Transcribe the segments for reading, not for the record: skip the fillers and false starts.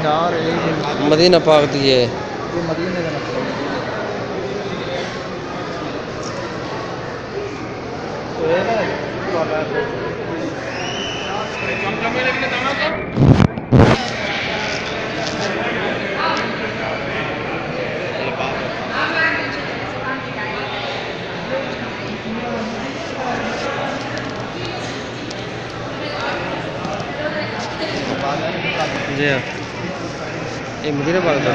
चार एक मदीना पाक दिए ये मदीने का नक्शा तो ये ना वाला जी हाँ ये मदीना पाक था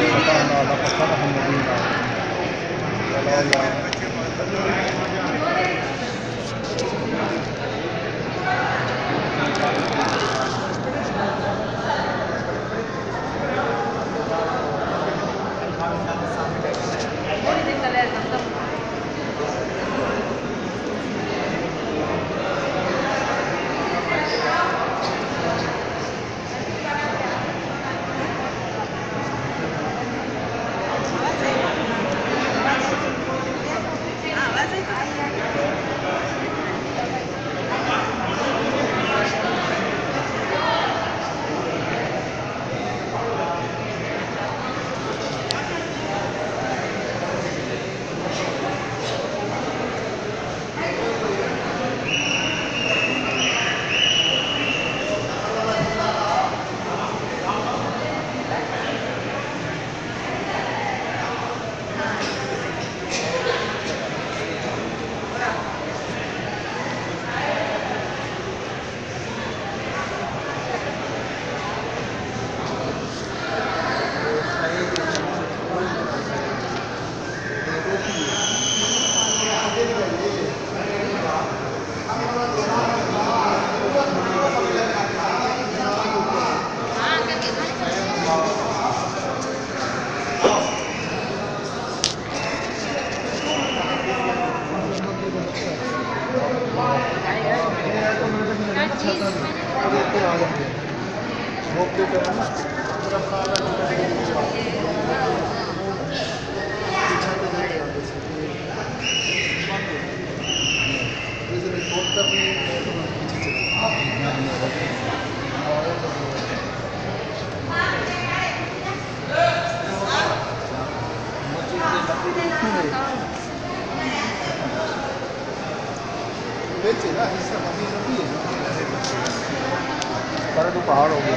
तो पहाड़ हो गया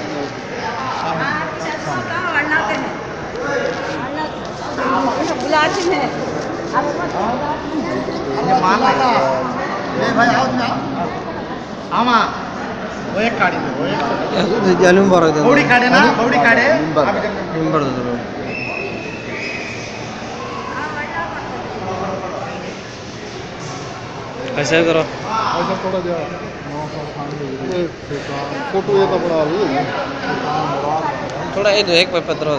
बुलाते हैं भाई आओ ना आमा वो एक गाड़ी में वो एक जालूम बार दे बौड़ी काटे ना बौड़ी काटे नंबर दे दो ऐसे करो ऐसा थोड़ा जा फोटो ये तो बड़ा है थोड़ा ये दो एक पे पत्र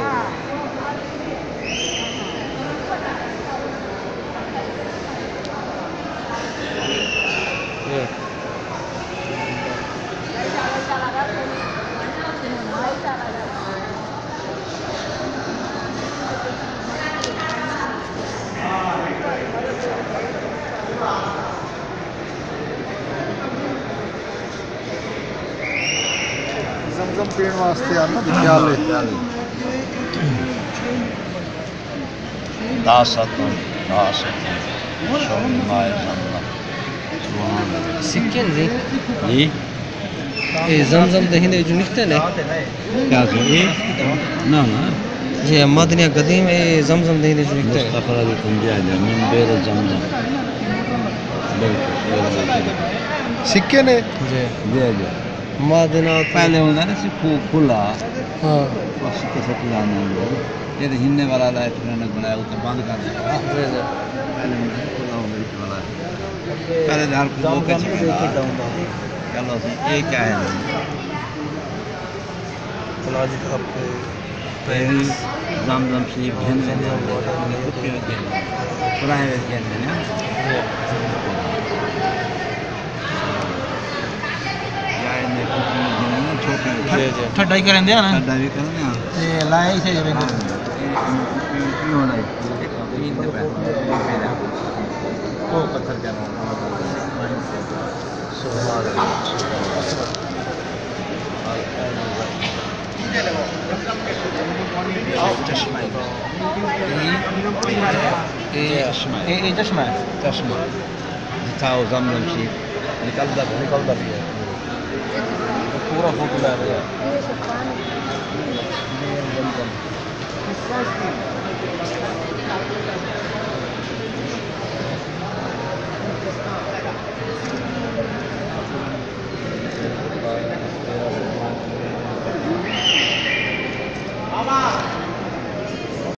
जमजम पीने वास्ते आना विद्यालय सिक्के जी जी ये जमजम दहीने जो निकते ने क्या सो ये ना ना ये मदनिया कदीम ये जमजम दहीने जो निकते हैं मुस्तफा की कुंजिया जमीन बेर जमजम बिल्कुल सिक्के ने जी जी जी मदीना पहले होता ना सिर्फ खुला हां और सिक्के से पुराना ये तो हिलने वाला है पुराना बनाया वो तो बंद कर दिया जी जी पहले खुला हो गई वाला पहले हर को के चलो ये क्या है प्लाज कप पहली जमजम से घेन पुराने घेन है ना ठंडा ही करेंगे ना ठंडा भी करने ये लाए से जब वो पत्थर क्या चश्मा ये चश्मा है। चश्मा जिथा वो जमजम शरीफ निकलता भी है तो पूरा फोटो ला रहे हैं। ये सब पानी